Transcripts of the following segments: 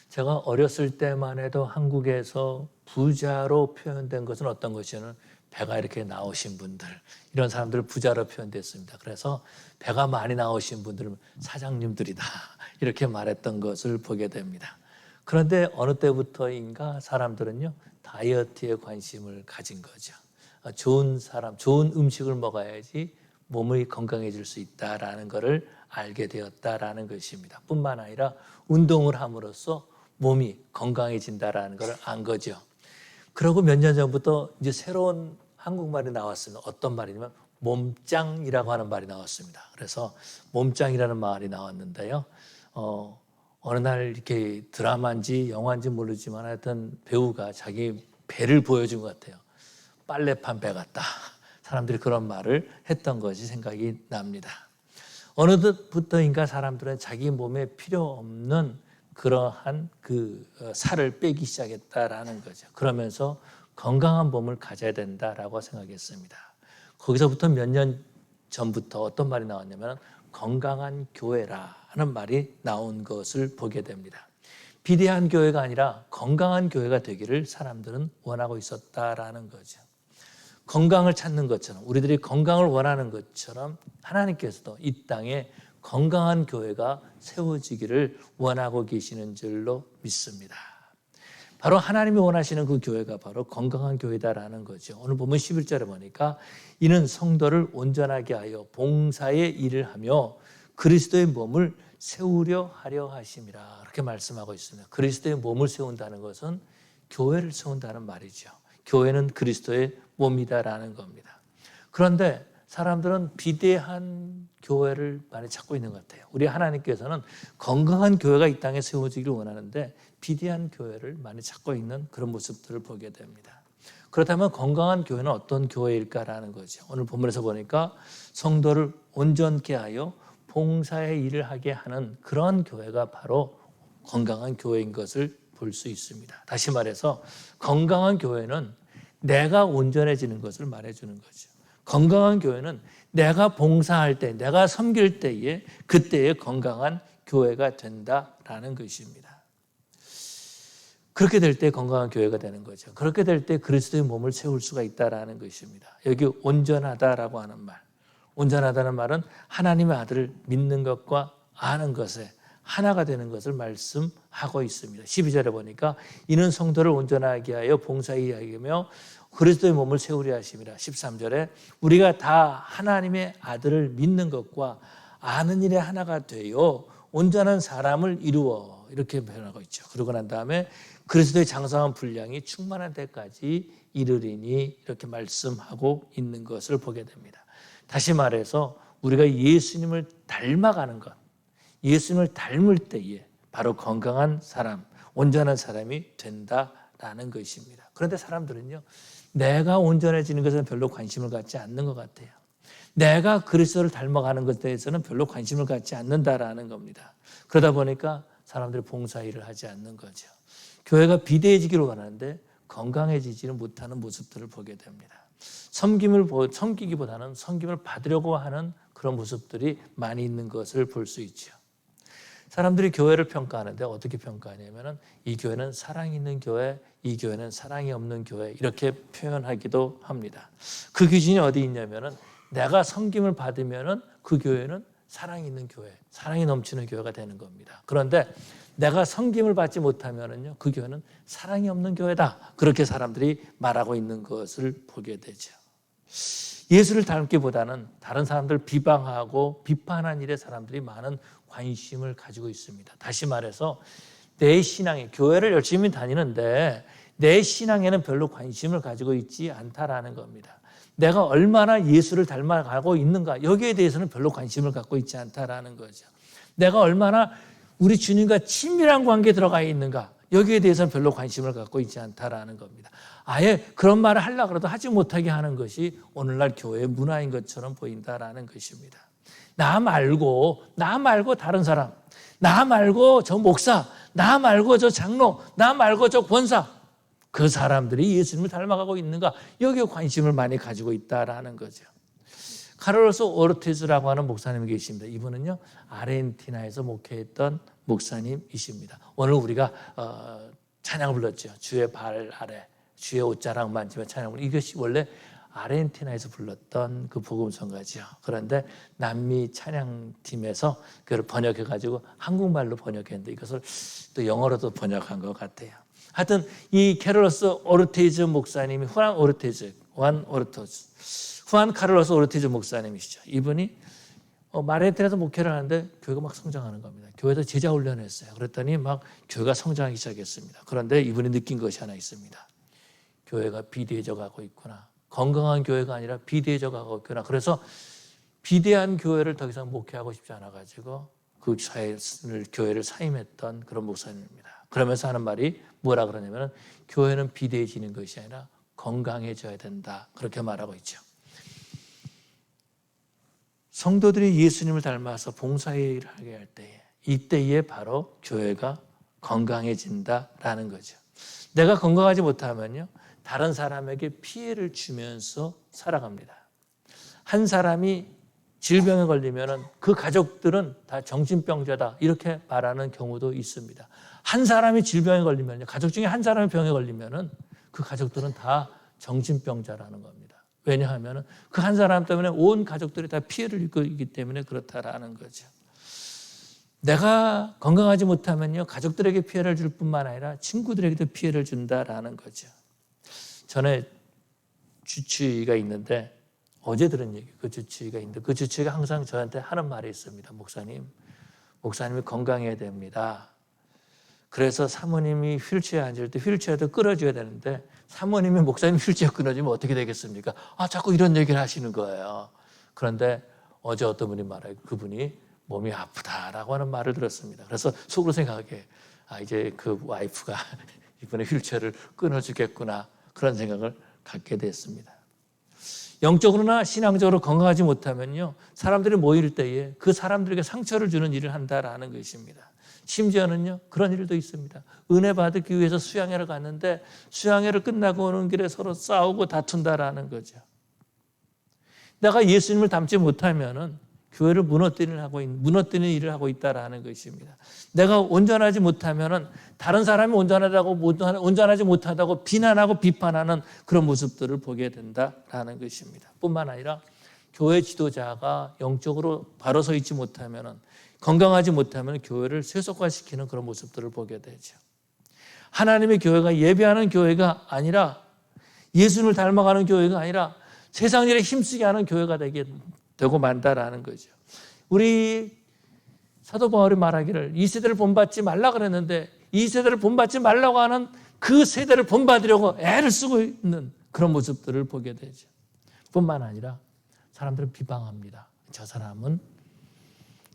제가 어렸을 때만 해도 한국에서 부자로 표현된 것은 어떤 것이냐면 배가 이렇게 나오신 분들, 이런 사람들 부자로 표현됐습니다. 그래서 배가 많이 나오신 분들은 사장님들이다 이렇게 말했던 것을 보게 됩니다. 그런데 어느 때부터인가 사람들은요 다이어트에 관심을 가진 거죠. 좋은 음식을 먹어야지 몸이 건강해질 수 있다라는 것을 알게 되었다라는 것입니다. 뿐만 아니라 운동을 함으로써 몸이 건강해진다라는 것을 안 거죠. 그러고 몇 년 전부터 이제 새로운 한국말이 나왔습니다. 어떤 말이냐면 몸짱이라고 하는 말이 나왔습니다. 그래서 몸짱이라는 말이 나왔는데요. 어느 날 이렇게 드라마인지 영화인지 모르지만 하여튼 배우가 자기 배를 보여준 것 같아요. 빨래판 배 같다. 사람들이 그런 말을 했던 것이 생각이 납니다. 어느 때부터인가 사람들은 자기 몸에 필요 없는 그러한 살을 빼기 시작했다라는 거죠. 그러면서 건강한 몸을 가져야 된다라고 생각했습니다. 거기서부터 몇 년 전부터 어떤 말이 나왔냐면 건강한 교회라는 말이 나온 것을 보게 됩니다. 비대한 교회가 아니라 건강한 교회가 되기를 사람들은 원하고 있었다라는 거죠. 건강을 찾는 것처럼 우리들이 건강을 원하는 것처럼 하나님께서도 이 땅에 건강한 교회가 세워지기를 원하고 계시는 줄로 믿습니다. 바로 하나님이 원하시는 그 교회가 바로 건강한 교회다라는 거죠. 오늘 보면 11절에 보니까 이는 성도를 온전하게 하여 봉사의 일을 하며 그리스도의 몸을 세우려 하려 하심이라 이렇게 말씀하고 있습니다. 그리스도의 몸을 세운다는 것은 교회를 세운다는 말이죠. 교회는 그리스도의 몸이다라는 겁니다. 그런데 사람들은 비대한 교회를 많이 찾고 있는 것 같아요. 우리 하나님께서는 건강한 교회가 이 땅에 세워지기를 원하는데 비대한 교회를 많이 찾고 있는 그런 모습들을 보게 됩니다. 그렇다면 건강한 교회는 어떤 교회일까라는 거죠. 오늘 본문에서 보니까 성도를 온전케 하여 봉사의 일을 하게 하는 그런 교회가 바로 건강한 교회인 것을 볼 수 있습니다. 다시 말해서 건강한 교회는 내가 온전해지는 것을 말해주는 거죠. 건강한 교회는 내가 봉사할 때, 내가 섬길 때에 그때의 건강한 교회가 된다라는 것입니다. 그렇게 될 때 건강한 교회가 되는 거죠. 그렇게 될 때 그리스도의 몸을 세울 수가 있다라는 것입니다. 여기 온전하다라고 하는 말, 온전하다는 말은 하나님의 아들을 믿는 것과 아는 것에 하나가 되는 것을 말씀하고 있습니다. 12절에 보니까 이는 성도를 온전하게 하여 봉사하게 하며 그리스도의 몸을 세우려 하심이라. 13절에 우리가 다 하나님의 아들을 믿는 것과 아는 일에 하나가 되어 온전한 사람을 이루어 이렇게 표현하고 있죠. 그러고 난 다음에 그리스도의 장성한 분량이 충만한 데까지 이르리니 이렇게 말씀하고 있는 것을 보게 됩니다. 다시 말해서 우리가 예수님을 닮아가는 것, 예수님을 닮을 때에 바로 건강한 사람, 온전한 사람이 된다라는 것입니다. 그런데 사람들은요, 내가 온전해지는 것에는 별로 관심을 갖지 않는 것 같아요. 내가 그리스도를 닮아가는 것에 대해서는 별로 관심을 갖지 않는다라는 겁니다. 그러다 보니까 사람들이 봉사일을 하지 않는 거죠. 교회가 비대해지기를 원하는데 건강해지지는 못하는 모습들을 보게 됩니다. 섬기기보다는 섬김을 받으려고 하는 그런 모습들이 많이 있는 것을 볼 수 있죠. 사람들이 교회를 평가하는데 어떻게 평가하냐면 이 교회는 사랑이 있는 교회, 이 교회는 사랑이 없는 교회 이렇게 표현하기도 합니다. 그 기준이 어디 있냐면 내가 섬김을 받으면 그 교회는 사랑이 있는 교회, 사랑이 넘치는 교회가 되는 겁니다. 그런데 내가 섬김을 받지 못하면요, 그 교회는 사랑이 없는 교회다. 그렇게 사람들이 말하고 있는 것을 보게 되죠. 예수를 닮기보다는 다른 사람들을 비방하고 비판하는 일에 사람들이 많은 관심을 가지고 있습니다. 다시 말해서 내 신앙에, 교회를 열심히 다니는데 내 신앙에는 별로 관심을 가지고 있지 않다라는 겁니다. 내가 얼마나 예수를 닮아가고 있는가, 여기에 대해서는 별로 관심을 갖고 있지 않다라는 거죠. 내가 얼마나 우리 주님과 친밀한 관계에 들어가 있는가, 여기에 대해서는 별로 관심을 갖고 있지 않다라는 겁니다. 아예 그런 말을 하려고 해도 하지 못하게 하는 것이 오늘날 교회의 문화인 것처럼 보인다라는 것입니다. 나 말고 다른 사람, 나 말고 저 목사, 나 말고 저 장로, 나 말고 저 권사, 그 사람들이 예수님을 닮아가고 있는가, 여기에 관심을 많이 가지고 있다라는 거죠. 카를로스 오르티즈라고 하는 목사님이 계십니다. 이분은요, 아르헨티나에서 목회했던 목사님이십니다. 오늘 우리가 찬양을 불렀죠. 주의 발 아래 주의 옷자락 만지며 찬양을. 이것이 원래 아르헨티나에서 불렀던 그 복음성가죠. 그런데 남미 찬양팀에서 그걸 번역해가지고 한국말로 번역했는데 이것을 또 영어로도 번역한 것 같아요. 하여튼 이 캐롤로스 오르테즈 목사님이 후안 카를로스 오르테즈 목사님이시죠. 이분이 아르헨티나에서 목회를 하는데 교회가 막 성장하는 겁니다. 교회에서 제자 훈련했어요. 그랬더니 막 교회가 성장하기 시작했습니다. 그런데 이분이 느낀 것이 하나 있습니다. 교회가 비대해져 가고 있구나. 건강한 교회가 아니라 비대해져 가고 있구나. 그래서 비대한 교회를 더 이상 목회하고 싶지 않아가지고 그 교회를 사임했던 그런 목사님입니다. 그러면서 하는 말이 뭐라 그러냐면 교회는 비대해지는 것이 아니라 건강해져야 된다. 그렇게 말하고 있죠. 성도들이 예수님을 닮아서 봉사일을 하게 할 때에 이때에 바로 교회가 건강해진다라는 거죠. 내가 건강하지 못하면요. 다른 사람에게 피해를 주면서 살아갑니다. 한 사람이 질병에 걸리면 그 가족들은 다 정신병자다 이렇게 말하는 경우도 있습니다. 한 사람이 질병에 걸리면 가족 중에 한 사람이 병에 걸리면 그 가족들은 다 정신병자라는 겁니다. 왜냐하면 그 한 사람 때문에 온 가족들이 다 피해를 입고 있기 때문에 그렇다라는 거죠. 내가 건강하지 못하면요 가족들에게 피해를 줄 뿐만 아니라 친구들에게도 피해를 준다라는 거죠. 전에 주치의가 있는데 어제 들은 얘기, 그 주치의가 있는데 그 주치의가 항상 저한테 하는 말이 있습니다. 목사님이 건강해야 됩니다. 그래서 사모님이 휠체어에 앉을 때 휠체어도 끌어줘야 되는데 사모님이 목사님 휠체어 끊어주면 어떻게 되겠습니까? 자꾸 이런 얘기를 하시는 거예요. 그런데 어제 어떤 분이 말해요. 그분이 몸이 아프다라고 하는 말을 들었습니다. 그래서 속으로 생각하게 이제 그 와이프가 이번에 휠체어를 끊어주겠구나 그런 생각을 갖게 됐습니다. 영적으로나 신앙적으로 건강하지 못하면요 사람들이 모일 때에 그 사람들에게 상처를 주는 일을 한다라는 것입니다. 심지어는요 그런 일도 있습니다. 은혜 받기 위해서 수양회를 갔는데 수양회를 끝나고 오는 길에 서로 싸우고 다툰다라는 거죠. 내가 예수님을 닮지 못하면은 교회를 무너뜨리는 일을 하고 있다라는 것입니다. 내가 온전하지 못하면은 다른 사람이 온전하지 못하다고 비난하고 비판하는 그런 모습들을 보게 된다라는 것입니다. 뿐만 아니라 교회 지도자가 영적으로 바로 서 있지 못하면은 건강하지 못하면 교회를 쇠속화시키는 그런 모습들을 보게 되죠. 하나님의 교회가 예배하는 교회가 아니라 예수님을 닮아가는 교회가 아니라 세상 일에 힘쓰게 하는 교회가 되고 만다라는 거죠. 우리 사도 바울이 말하기를 이 세대를 본받지 말라 그랬는데 이 세대를 본받지 말라고 하는 그 세대를 본받으려고 애를 쓰고 있는 그런 모습들을 보게 되죠. 뿐만 아니라 사람들은 비방합니다. 저 사람은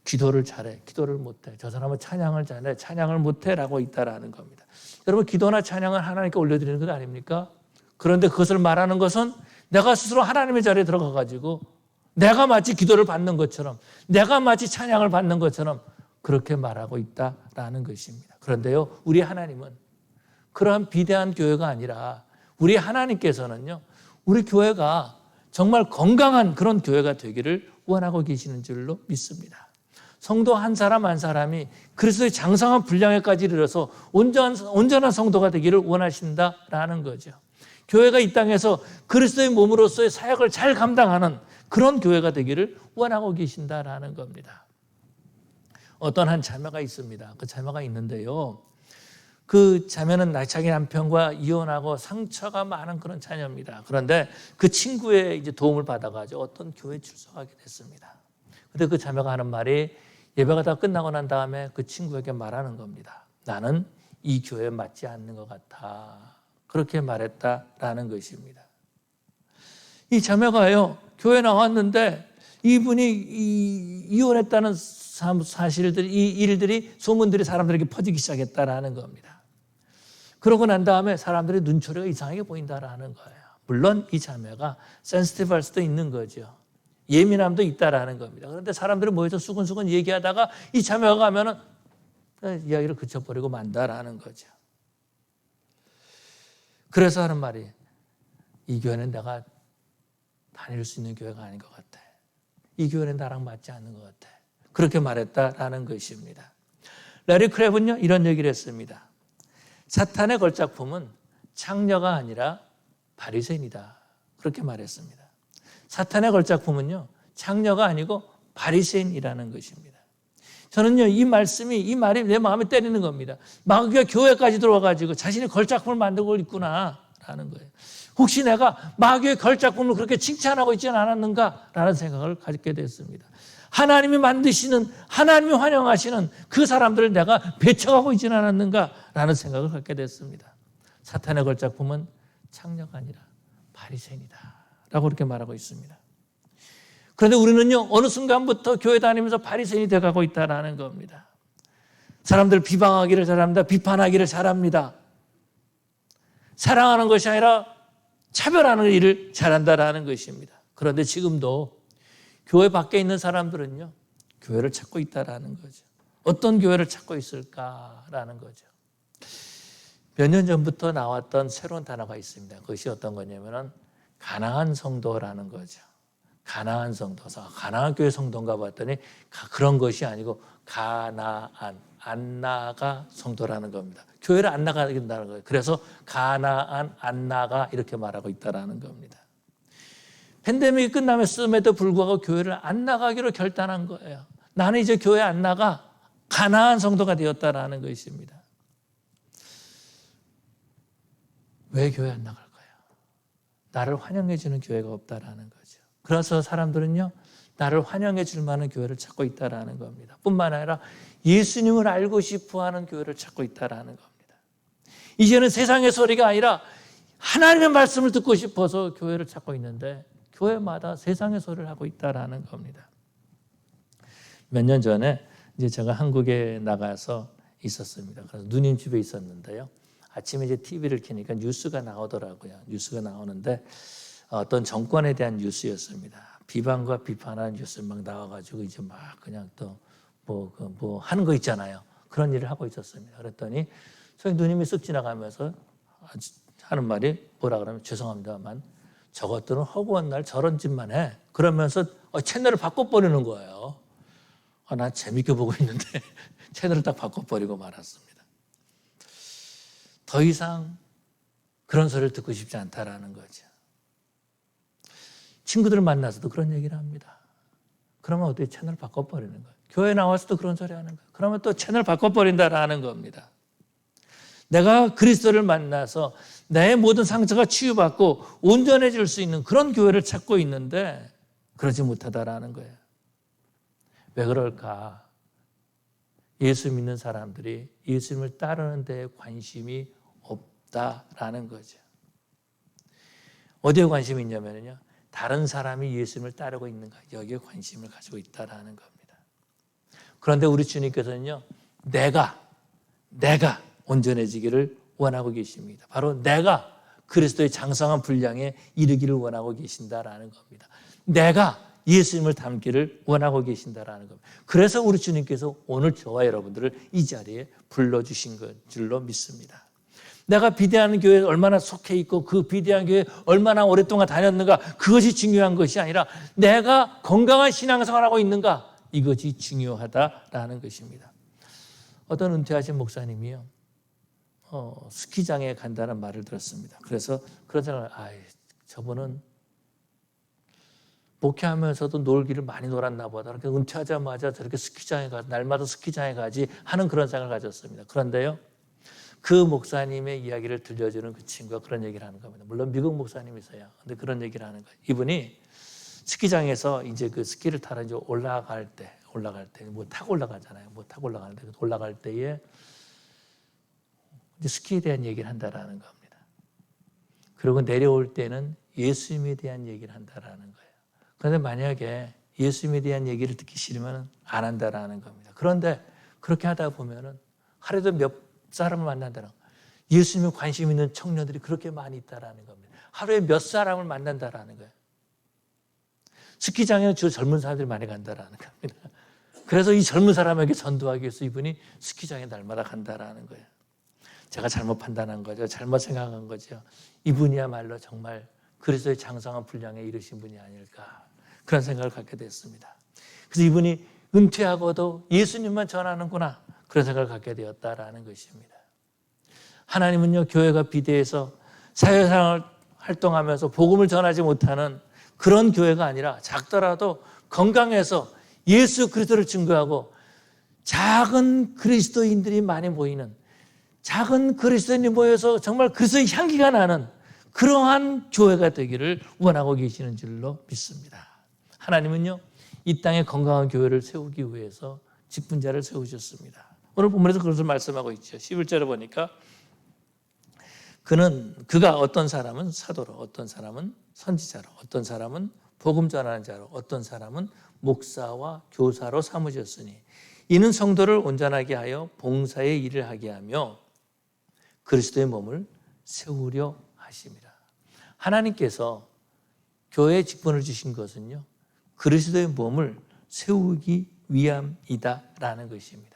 기도를 잘해, 기도를 못해. 저 사람은 찬양을 잘해, 찬양을 못해라고 있다라는 겁니다. 여러분 기도나 찬양을 하나님께 올려드리는 것 아닙니까? 그런데 그것을 말하는 것은 내가 스스로 하나님의 자리에 들어가가지고 내가 마치 기도를 받는 것처럼 내가 마치 찬양을 받는 것처럼 그렇게 말하고 있다라는 것입니다. 그런데요 우리 하나님은 그러한 비대한 교회가 아니라 우리 하나님께서는요 우리 교회가 정말 건강한 그런 교회가 되기를 원하고 계시는 줄로 믿습니다. 성도 한 사람 한 사람이 그리스도의 장성한 분량에까지 이르러서 온전한 성도가 되기를 원하신다라는 거죠. 교회가 이 땅에서 그리스도의 몸으로서의 사역을 잘 감당하는 그런 교회가 되기를 원하고 계신다라는 겁니다. 어떤 한 자매가 있습니다. 그 자매가 있는데요. 그 자매는 자기 남편과 이혼하고 상처가 많은 그런 자녀입니다. 그런데 그 친구의 이제 도움을 받아가지고 어떤 교회에 출석하게 됐습니다. 근데 그 자매가 하는 말이 예배가 다 끝나고 난 다음에 그 친구에게 말하는 겁니다. 나는 이 교회에 맞지 않는 것 같아. 그렇게 말했다라는 것입니다. 이 자매가요, 교회 나왔는데 이분이 이혼했다는 사실들이, 이 일들이, 소문들이 사람들에게 퍼지기 시작했다라는 겁니다. 그러고 난 다음에 사람들의 눈초리가 이상하게 보인다라는 거예요. 물론 이 자매가 센시티브할 수도 있는 거죠. 예민함도 있다라는 겁니다. 그런데 사람들이 모여서 수근수근 얘기하다가 이 자매가 가면은 이야기를 그쳐버리고 만다라는 거죠. 그래서 하는 말이 이 교회는 내가 다닐 수 있는 교회가 아닌 것 같아. 이 교회는 나랑 맞지 않는 것 같아. 그렇게 말했다라는 것입니다. 레리 크랩은요 이런 얘기를 했습니다. 사탄의 걸작품은 창녀가 아니라 바리새인이다. 그렇게 말했습니다. 사탄의 걸작품은요 창녀가 아니고 바리새인이라는 것입니다. 저는요 이 말이 내 마음에 때리는 겁니다. 마귀가 교회까지 들어와가지고 자신이 걸작품을 만들고 있구나라는 거예요. 혹시 내가 마귀의 걸작품을 그렇게 칭찬하고 있지는 않았는가라는 생각을 갖게 됐습니다. 하나님이 만드시는, 하나님이 환영하시는 그 사람들을 내가 배척하고 있지는 않았는가라는 생각을 갖게 됐습니다. 사탄의 걸작품은 창녀가 아니라 바리새인이다 라고 그렇게 말하고 있습니다. 그런데 우리는요 어느 순간부터 교회 다니면서 바리새인이 돼가고 있다는 겁니다. 사람들 비방하기를 잘합니다. 비판하기를 잘합니다. 사랑하는 것이 아니라 차별하는 일을 잘한다라는 것입니다. 그런데 지금도 교회 밖에 있는 사람들은요 교회를 찾고 있다라는 거죠. 어떤 교회를 찾고 있을까라는 거죠. 몇 년 전부터 나왔던 새로운 단어가 있습니다. 그것이 어떤 거냐면은 가나안 성도라는 거죠. 가나안 성도. 가나안 교회 성도인가 봤더니 그런 것이 아니고 가나안, 안나가 성도라는 겁니다. 교회를 안 나가게 된다는 거예요. 그래서 가나안, 안나가 이렇게 말하고 있다는 겁니다. 팬데믹이 끝남에도 불구하고 교회를 안 나가기로 결단한 거예요. 나는 이제 교회 안 나가 가나안 성도가 되었다라는 것입니다. 왜 교회 안 나갈 거야? 나를 환영해 주는 교회가 없다라는 거죠. 그래서 사람들은요 나를 환영해 줄 만한 교회를 찾고 있다라는 겁니다. 뿐만 아니라 예수님을 알고 싶어하는 교회를 찾고 있다라는 겁니다. 이제는 세상의 소리가 아니라 하나님의 말씀을 듣고 싶어서 교회를 찾고 있는데 교회마다 세상의 소리를 하고 있다라는 겁니다. 몇 년 전에 이제 제가 한국에 나가서 있었습니다. 그래서 누님 집에 있었는데요. 아침에 이제 TV를 켜니까 뉴스가 나오더라고요. 뉴스가 나오는데 어떤 정권에 대한 뉴스였습니다. 비방과 비판하는 뉴스 막 나와가지고 이제 막 그냥 또 뭐 하는 거 있잖아요. 그런 일을 하고 있었습니다. 그랬더니 저희 누님이 쓱 지나가면서 하는 말이 뭐라 그러면 죄송합니다만 저것들은 허구한 날 저런 짓만 해. 그러면서 채널을 바꿔버리는 거예요. 난 재밌게 보고 있는데 채널을 딱 바꿔버리고 말았습니다. 더 이상 그런 소리를 듣고 싶지 않다라는 거죠. 친구들을 만나서도 그런 얘기를 합니다. 그러면 어떻게 채널 바꿔버리는 거예요. 교회 나와서도 그런 소리 하는 거예요. 그러면 또 채널 바꿔버린다라는 겁니다. 내가 그리스도를 만나서 내 모든 상처가 치유받고 온전해질 수 있는 그런 교회를 찾고 있는데 그러지 못하다라는 거예요. 왜 그럴까? 예수 믿는 사람들이 예수님을 따르는 데에 관심이 없다라는 거죠. 어디에 관심이 있냐면요. 다른 사람이 예수님을 따르고 있는가 여기에 관심을 가지고 있다라는 겁니다. 그런데 우리 주님께서는요. 내가 온전해지기를 원하고 계십니다. 바로 내가 그리스도의 장성한 분량에 이르기를 원하고 계신다라는 겁니다. 내가 예수님을 닮기를 원하고 계신다라는 겁니다. 그래서 우리 주님께서 오늘 저와 여러분들을 이 자리에 불러주신 것 줄로 믿습니다. 내가 비대한 교회에 얼마나 속해 있고 그 비대한 교회에 얼마나 오랫동안 다녔는가 그것이 중요한 것이 아니라 내가 건강한 신앙생활을 하고 있는가 이것이 중요하다라는 것입니다. 어떤 은퇴하신 목사님이요. 스키장에 간다는 말을 들었습니다. 그래서 그런 생각을 저분은 목회하면서도 놀기를 많이 놀았나 보다. 그렇게 은퇴하자마자 저렇게 스키장에 가 날마다 스키장에 가지 하는 그런 생각을 가졌습니다. 그런데요. 그 목사님의 이야기를 들려주는 그 친구가 그런 얘기를 하는 겁니다. 물론 미국 목사님이세요. 근데 그런 얘기를 하는 거예요. 이분이 스키장에서 이제 그 스키를 타러 이제 올라갈 때 뭐 타고 올라가잖아요. 뭐 타고 올라가는데 올라갈 때에 이제 스키에 대한 얘기를 한다라는 겁니다. 그리고 내려올 때는 예수님에 대한 얘기를 한다라는 거예요. 그런데 만약에 예수님에 대한 얘기를 듣기 싫으면 안 한다라는 겁니다. 그런데 그렇게 하다 보면은 하루에도 몇 사람을 만난다는 거예요. 예수님에 관심 있는 청년들이 그렇게 많이 있다라는 겁니다. 하루에 몇 사람을 만난다라는 거예요. 스키장에는 주로 젊은 사람들이 많이 간다라는 겁니다. 그래서 이 젊은 사람에게 전도하기 위해서 이분이 스키장에 날마다 간다라는 거예요. 제가 잘못 판단한 거죠. 잘못 생각한 거죠. 이분이야말로 정말 그리스도의 장성한 분량에 이르신 분이 아닐까 그런 생각을 갖게 됐습니다. 그래서 이분이 은퇴하고도 예수님만 전하는구나 그런 생각을 갖게 되었다라는 것입니다. 하나님은요, 교회가 비대해서 사회생활 활동하면서 복음을 전하지 못하는 그런 교회가 아니라 작더라도 건강해서 예수 그리스도를 증거하고 작은 그리스도인들이 많이 모이는, 작은 그리스도인이 모여서 정말 그리스도의 향기가 나는 그러한 교회가 되기를 원하고 계시는 줄로 믿습니다. 하나님은요, 이 땅에 건강한 교회를 세우기 위해서 직분자를 세우셨습니다. 오늘 본문에서 그것을 말씀하고 있죠. 11절에 보니까 그가 어떤 사람은 사도로, 어떤 사람은 선지자로, 어떤 사람은 복음 전하는 자로, 어떤 사람은 목사와 교사로 삼으셨으니 이는 성도를 온전하게 하여 봉사의 일을 하게 하며 그리스도의 몸을 세우려 하심이라. 하나님께서 교회에 직분을 주신 것은요, 그리스도의 몸을 세우기 위함이다라는 것입니다.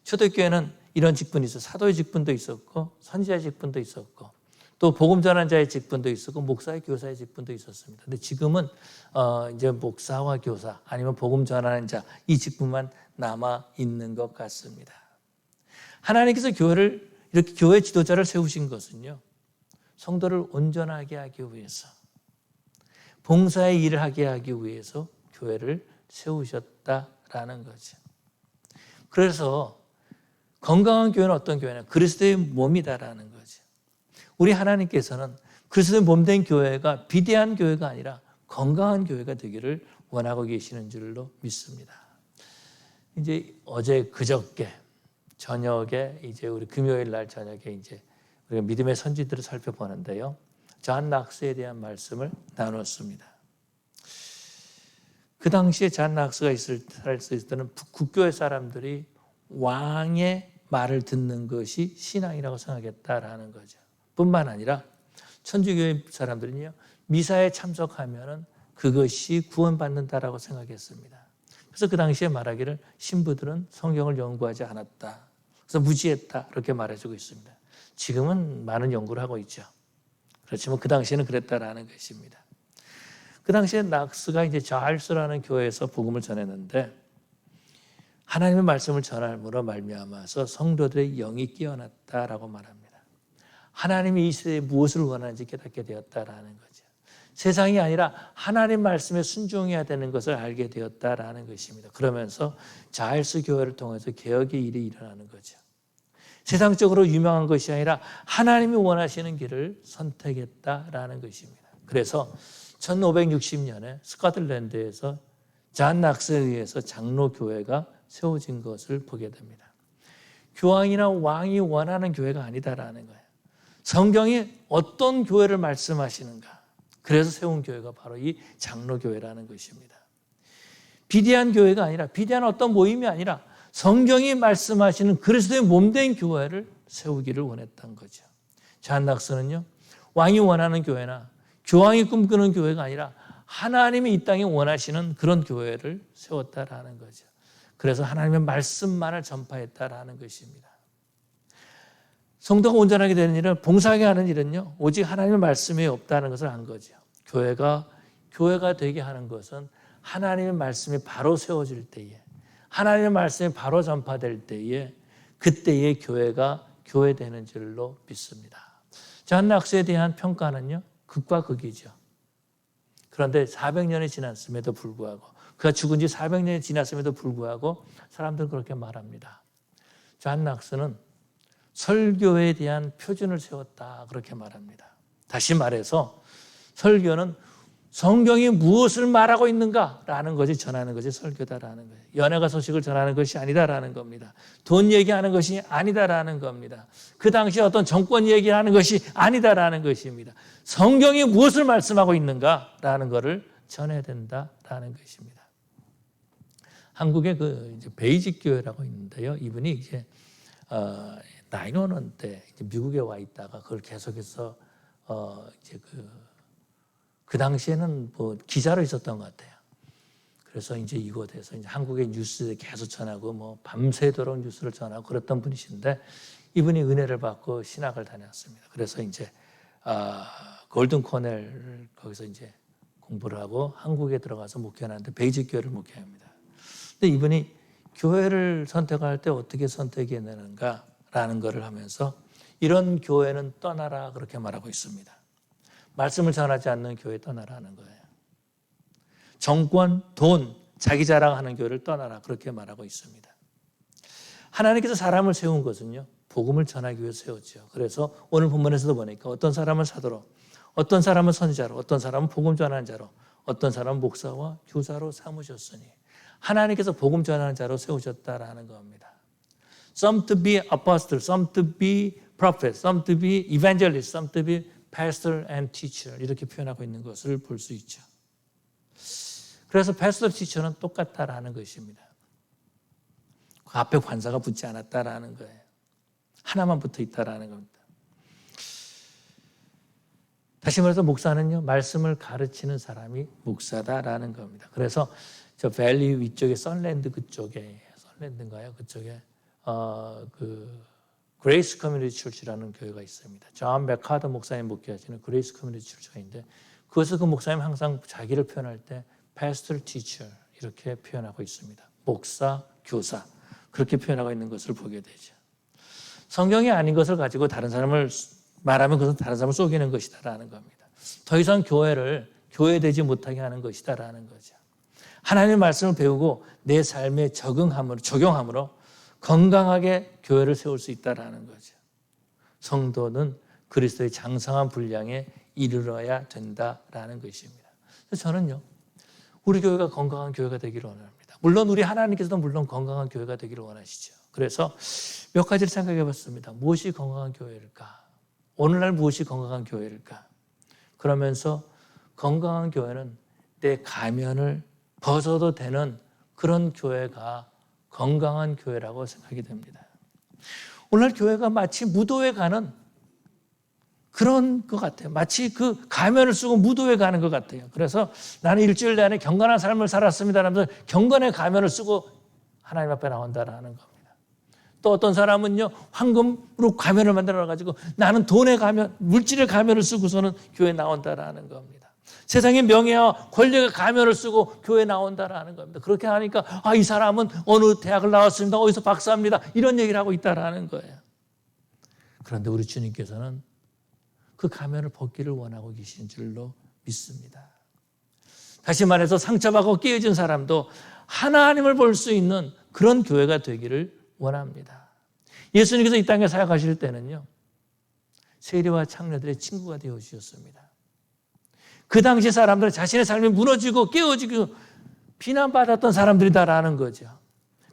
초대교회는 이런 직분이 있었고, 사도의 직분도 있었고, 선지자의 직분도 있었고, 또 복음 전하는 자의 직분도 있었고, 목사의 교사의 직분도 있었습니다. 근데 지금은 이제 목사와 교사 아니면 복음 전하는 자 이 직분만 남아 있는 것 같습니다. 하나님께서 교회를 이렇게 교회 지도자를 세우신 것은요, 성도를 온전하게 하기 위해서, 봉사의 일을 하게 하기 위해서 교회를 세우셨다라는 거죠. 그래서 건강한 교회는 어떤 교회냐? 그리스도의 몸이다라는 거죠. 우리 하나님께서는 그리스도의 몸된 교회가 비대한 교회가 아니라 건강한 교회가 되기를 원하고 계시는 줄로 믿습니다. 이제 어제 그저께 저녁에 이제 우리 금요일 날 저녁에 이제 우리가 믿음의 선지들을 살펴보는데요. 존 낙스에 대한 말씀을 나눴습니다. 그 당시에 존 낙스가 있을 때는 국교회 사람들이 왕의 말을 듣는 것이 신앙이라고 생각했다라는 거죠. 뿐만 아니라 천주교회 사람들은요, 미사에 참석하면 그것이 구원받는다라고 생각했습니다. 그래서 그 당시에 말하기를 신부들은 성경을 연구하지 않았다, 그래서 무지했다, 이렇게 말해주고 있습니다. 지금은 많은 연구를 하고 있죠. 그렇지만 그 당시에는 그랬다라는 것입니다. 그 당시에 낙스가 이제 자알스라는 교회에서 복음을 전했는데 하나님의 말씀을 전함으로 말미암아서 성도들의 영이 깨어났다라고 말합니다. 하나님이 이 시대에 무엇을 원하는지 깨닫게 되었다라는 거죠. 세상이 아니라 하나님 말씀에 순종해야 되는 것을 알게 되었다라는 것입니다. 그러면서 자알스 교회를 통해서 개혁의 일이 일어나는 거죠. 세상적으로 유명한 것이 아니라 하나님이 원하시는 길을 선택했다라는 것입니다. 그래서 1560년에 스코틀랜드에서 존 낙스에 의해서 장로교회가 세워진 것을 보게 됩니다. 교황이나 왕이 원하는 교회가 아니다라는 거예요. 성경이 어떤 교회를 말씀하시는가, 그래서 세운 교회가 바로 이 장로교회라는 것입니다. 비대한 교회가 아니라, 비대한 어떤 모임이 아니라 성경이 말씀하시는 그리스도의 몸된 교회를 세우기를 원했던 거죠. 존 낙스는요, 왕이 원하는 교회나 교황이 꿈꾸는 교회가 아니라 하나님이 이 땅에 원하시는 그런 교회를 세웠다라는 거죠. 그래서 하나님의 말씀만을 전파했다라는 것입니다. 성도가 온전하게 되는 일은, 봉사하게 하는 일은요, 오직 하나님의 말씀이 없다는 것을 안 거죠. 교회가 되게 하는 것은 하나님의 말씀이 바로 세워질 때에, 하나님의 말씀이 바로 전파될 때에, 그때의 교회가 교회되는 줄로 믿습니다. 존 낙스에 대한 평가는요, 극과 극이죠. 그런데 400년이 지났음에도 불구하고, 그가 죽은 지 400년이 지났음에도 불구하고 사람들은 그렇게 말합니다. 존 낙스는 설교에 대한 표준을 세웠다, 그렇게 말합니다. 다시 말해서 설교는 성경이 무엇을 말하고 있는가라는 것이 전하는 것이 설교다라는 거예요. 연예가 소식을 전하는 것이 아니다라는 겁니다. 돈 얘기하는 것이 아니다라는 겁니다. 그 당시에 어떤 정권 얘기하는 것이 아니다라는 것입니다. 성경이 무엇을 말씀하고 있는가라는 것을 전해야 된다라는 것입니다. 한국에 이제 베이직 교회라고 있는데요. 이분이 이제 9/11 때 미국에 와 있다가 그걸 계속해서 이제 그 당시에는 뭐 기자로 있었던 것 같아요. 그래서 이제 이곳에서 이제 한국의 뉴스에 계속 전하고 뭐 밤새도록 뉴스를 전하고 그랬던 분이신데, 이분이 은혜를 받고 신학을 다녔습니다. 그래서 이제 골든 코넬 거기서 이제 공부를 하고 한국에 들어가서 목회하는데 베이직 교회를 목회합니다. 근데 이분이 교회를 선택할 때 어떻게 선택해야 되는가라는 것을 하면서 이런 교회는 떠나라 그렇게 말하고 있습니다. 말씀을 전하지 않는 교회 떠나라는 거예요. 정권, 돈, 자기 자랑하는 교회를 떠나라 그렇게 말하고 있습니다. 하나님께서 사람을 세운 것은요, 복음을 전하기 위해서 세웠죠. 그래서 오늘 본문에서도 보니까 어떤 사람은 사도로, 어떤 사람은 선지자로, 어떤 사람은 복음 전하는 자로, 어떤 사람은 목사와 교사로 삼으셨으니 하나님께서 복음 전하는 자로 세우셨다라는 겁니다. Some to be apostle, some to be prophet, some to be evangelist, some to be pastor and teacher 이렇게 표현하고 있는 것을 볼 수 있죠. 그래서 pastor, teacher는 똑같다라는 것입니다. 그 앞에 관사가 붙지 않았다라는 거예요. 하나만 붙어 있다라는 겁니다. 다시 말해서 목사는요, 말씀을 가르치는 사람이 목사다라는 겁니다. 그래서 저 밸리 위쪽에 썬랜드 그쪽에, 썬랜드인가요? 그쪽에 그레이스 커뮤니티 철치라는 교회가 있습니다. 존 맥카더 목사님 목회하시는 그레이스 커뮤니티 철치가 있는데 그것을 그 목사님 항상 자기를 표현할 때 pastor, teacher 이렇게 표현하고 있습니다. 목사, 교사 그렇게 표현하고 있는 것을 보게 되죠. 성경이 아닌 것을 가지고 다른 사람을 말하면 그것은 다른 사람을 속이는 것이다라는 겁니다. 더 이상 교회를 교회되지 못하게 하는 것이다라는 거죠. 하나님의 말씀을 배우고 내 삶에 적용함으로 건강하게 교회를 세울 수 있다라는 거죠. 성도는 그리스도의 장성한 분량에 이르러야 된다라는 것입니다. 그래서 저는요, 우리 교회가 건강한 교회가 되기를 원합니다. 물론 우리 하나님께서도 물론 건강한 교회가 되기를 원하시죠. 그래서 몇 가지를 생각해 봤습니다. 무엇이 건강한 교회일까? 오늘날 무엇이 건강한 교회일까? 그러면서 건강한 교회는 내 가면을 벗어도 되는 그런 교회가 건강한 교회라고 생각이 됩니다. 오늘날 교회가 마치 무도회 가는 그런 것 같아요. 마치 그 가면을 쓰고 무도회 가는 것 같아요. 그래서 나는 일주일 내내 경건한 삶을 살았습니다 하면서 경건의 가면을 쓰고 하나님 앞에 나온다라는 겁니다. 또 어떤 사람은요, 황금으로 가면을 만들어가지고 나는 돈의 가면, 물질의 가면을 쓰고서는 교회에 나온다라는 겁니다. 세상의 명예와 권력의 가면을 쓰고 교회에 나온다라는 겁니다. 그렇게 하니까 이 사람은 어느 대학을 나왔습니다. 어디서 박사입니다. 이런 얘기를 하고 있다라는 거예요. 그런데 우리 주님께서는 그 가면을 벗기를 원하고 계신 줄로 믿습니다. 다시 말해서 상처받고 깨어진 사람도 하나님을 볼 수 있는 그런 교회가 되기를 원합니다. 예수님께서 이 땅에 사역하실 때는요, 세리와 창녀들의 친구가 되어 주셨습니다. 그 당시 사람들은 자신의 삶이 무너지고 깨어지고 비난받았던 사람들이다라는 거죠.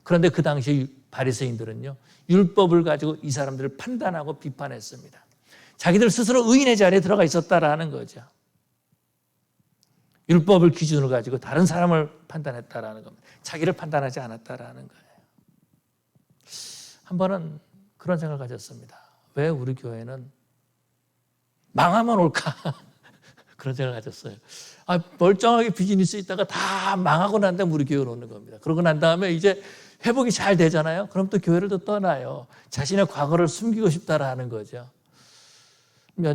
그런데 그 당시 바리새인들은요, 율법을 가지고 이 사람들을 판단하고 비판했습니다. 자기들 스스로 의인의 자리에 들어가 있었다라는 거죠. 율법을 기준으로 가지고 다른 사람을 판단했다라는 겁니다. 자기를 판단하지 않았다라는 거예요. 한 번은 그런 생각을 가졌습니다. 왜 우리 교회는 망하면 올까? 그런 생각을 가졌어요. 멀쩡하게 비즈니스 있다가 다 망하고 난 다음에 우리 교회로 오는 겁니다. 그러고 난 다음에 이제 회복이 잘 되잖아요. 그럼 또 교회를 또 떠나요. 자신의 과거를 숨기고 싶다라는 거죠. 몇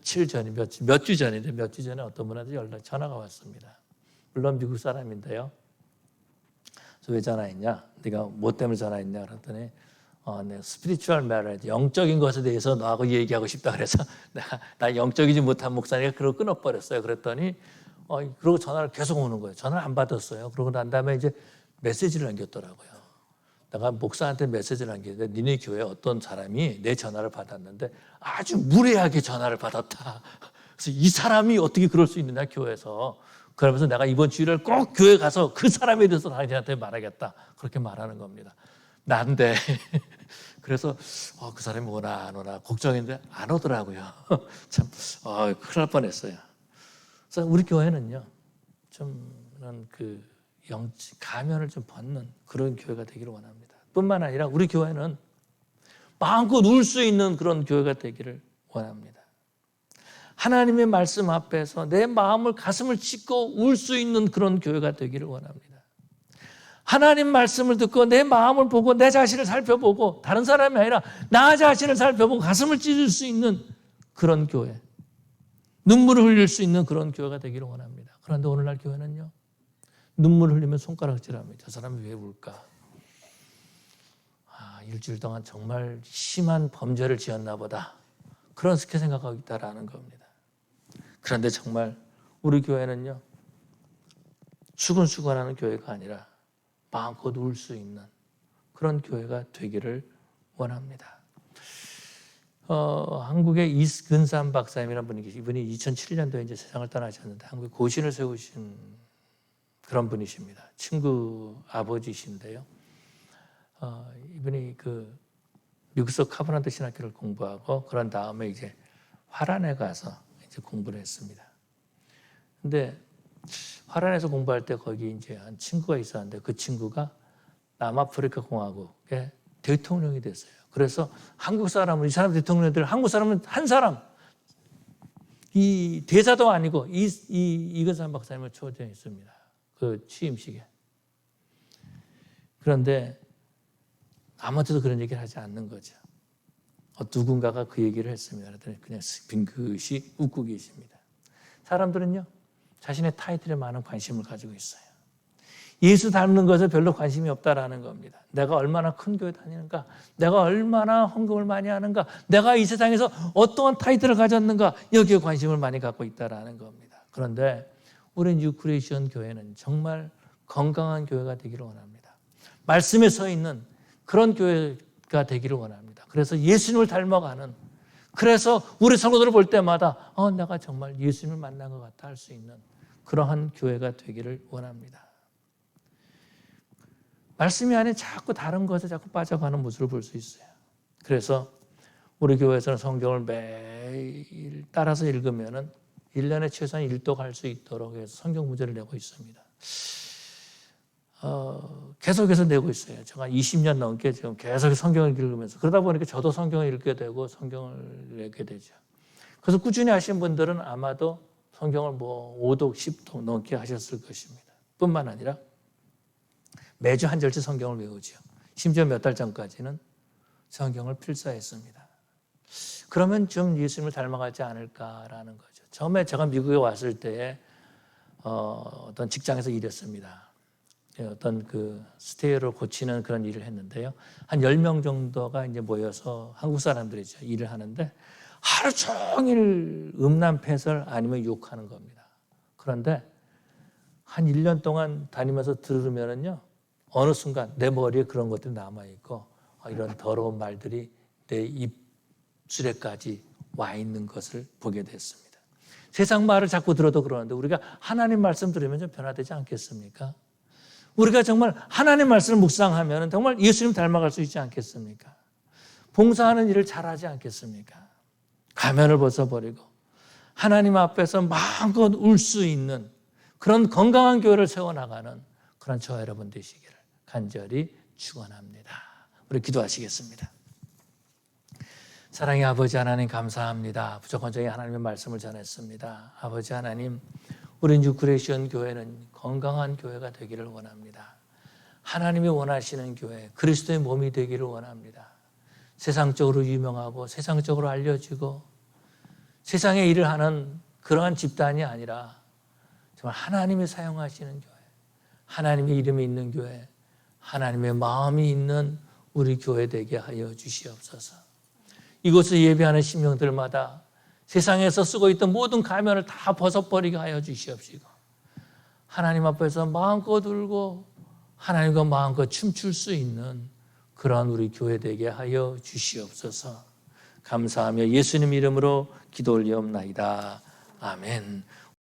주 전에 어떤 분한테 전화가 왔습니다. 물론 미국 사람인데요. 왜 전화했냐? 네가 뭐 때문에 전화했냐? 그랬더니 내 스피리추얼 매러지, 영적인 것에 대해서 너하고 얘기하고 싶다 그래서 나 영적이지 못한 목사니까 그러고 끊어버렸어요. 그랬더니 그러고 전화를 계속 오는 거예요. 전화를 안 받았어요. 그러고 난 다음에 이제 메시지를 남겼더라고요. 내가 목사한테 메시지를 남겼는데 니네 교회 어떤 사람이 내 전화를 받았는데 아주 무례하게 전화를 받았다. 그래서 이 사람이 어떻게 그럴 수 있느냐 교회에서. 그러면서 내가 이번 주일을 꼭 교회 가서 그 사람에 대해서 당신한테 말하겠다. 그렇게 말하는 겁니다. 난데 그래서 그 사람이 오나 안 오나 걱정했는데 안 오더라고요. 참 큰일 날 뻔했어요. 그래서 우리 교회는요, 좀 그 가면을 좀 벗는 그런 교회가 되기를 원합니다. 뿐만 아니라 우리 교회는 마음껏 울 수 있는 그런 교회가 되기를 원합니다. 하나님의 말씀 앞에서 내 마음을 가슴을 찢고 울 수 있는 그런 교회가 되기를 원합니다. 하나님 말씀을 듣고 내 마음을 보고 내 자신을 살펴보고 다른 사람이 아니라 나 자신을 살펴보고 가슴을 찢을 수 있는 그런 교회, 눈물을 흘릴 수 있는 그런 교회가 되기를 원합니다. 그런데 오늘날 교회는요, 눈물 흘리면 손가락질합니다. 저 사람이 왜 울까? 일주일 동안 정말 심한 범죄를 지었나 보다. 그렇게 생각하고 있다라는 겁니다. 그런데 정말 우리 교회는요, 수근수근하는 교회가 아니라 마음껏 울 수 있는 그런 교회가 되기를 원합니다. 한국의 이근삼 박사님이라는 분이 계시고, 이분이 2007년도에 이제 세상을 떠나셨는데 한국에 고신을 세우신 그런 분이십니다. 친구 아버지신데요. 이분이 미국에서 카브란트 신학교를 공부하고 그런 다음에 이제 화란에 가서 이제 공부를 했습니다. 근데 화란에서 공부할 때 거기 이제 한 친구가 있었는데 그 친구가 남아프리카 공화국의 대통령이 됐어요. 그래서 한국 사람은 이 사람 대통령들 한국 사람은 한 사람 이 대사도 아니고 이근삼 박사님을 초대했습니다. 그 취임식에. 그런데 아무한테도 그런 얘기를 하지 않는 거죠. 누군가가 그 얘기를 했습니다. 그랬더니 그냥 빙긋이 웃고 계십니다. 사람들은요, 자신의 타이틀에 많은 관심을 가지고 있어요. 예수 닮는 것에 별로 관심이 없다라는 겁니다. 내가 얼마나 큰 교회 다니는가, 내가 얼마나 헌금을 많이 하는가, 내가 이 세상에서 어떠한 타이틀을 가졌는가, 여기에 관심을 많이 갖고 있다라는 겁니다. 그런데 우리 뉴크리에이션 교회는 정말 건강한 교회가 되기를 원합니다. 말씀에 서 있는 그런 교회가 되기를 원합니다. 그래서 예수님을 닮아가는, 그래서 우리 성도들을 볼 때마다 내가 정말 예수님을 만난 것 같다 할 수 있는 그러한 교회가 되기를 원합니다. 말씀이 아닌 자꾸 다른 것에 자꾸 빠져가는 모습을 볼 수 있어요. 그래서 우리 교회에서는 성경을 매일 따라서 읽으면 1년에 최소한 1독 할 수 있도록 해서 성경 문제를 내고 있습니다. 계속해서 내고 있어요. 제가 20년 넘게 지금 계속 성경을 읽으면서 그러다 보니까 저도 성경을 읽게 되고 성경을 내게 되죠. 그래서 꾸준히 하신 분들은 아마도 성경을 5독, 10독 넘게 하셨을 것입니다. 뿐만 아니라 매주 한 절씩 성경을 외우죠. 심지어 몇 달 전까지는 성경을 필사했습니다. 그러면 좀 예수님을 닮아가지 않을까라는 거죠. 처음에 제가 미국에 왔을 때에 어떤 직장에서 일했습니다. 어떤 스테레오를 고치는 그런 일을 했는데요. 한 10명 정도가 이제 모여서 한국 사람들이죠. 일을 하는데 하루 종일 음란패설 아니면 욕하는 겁니다. 그런데 한 1년 동안 다니면서 들으면은요, 어느 순간 내 머리에 그런 것들이 남아있고 이런 더러운 말들이 내 입술에까지 와 있는 것을 보게 됐습니다. 세상 말을 자꾸 들어도 그러는데 우리가 하나님 말씀 들으면 좀 변화되지 않겠습니까? 우리가 정말 하나님 말씀을 묵상하면 정말 예수님 닮아갈 수 있지 않겠습니까? 봉사하는 일을 잘하지 않겠습니까? 가면을 벗어버리고 하나님 앞에서 마음껏 울 수 있는 그런 건강한 교회를 세워나가는 그런 저와 여러분 되시기를 간절히 축원합니다. 우리 기도하시겠습니다. 사랑의 아버지 하나님 감사합니다. 무조건적인 하나님의 말씀을 전했습니다. 아버지 하나님, 우리 뉴크리에이션 교회는 건강한 교회가 되기를 원합니다. 하나님이 원하시는 교회, 그리스도의 몸이 되기를 원합니다. 세상적으로 유명하고 세상적으로 알려지고 세상에 일을 하는 그러한 집단이 아니라 정말 하나님이 사용하시는 교회, 하나님의 이름이 있는 교회, 하나님의 마음이 있는 우리 교회 되게 하여 주시옵소서. 이곳을 예배하는 심령들마다 세상에서 쓰고 있던 모든 가면을 다 벗어버리게 하여 주시옵시고 하나님 앞에서 마음껏 울고 하나님과 마음껏 춤출 수 있는 그러한 우리 교회 되게 하여 주시옵소서. 감사하며 예수님 이름으로 기도 올리옵나이다. 아멘.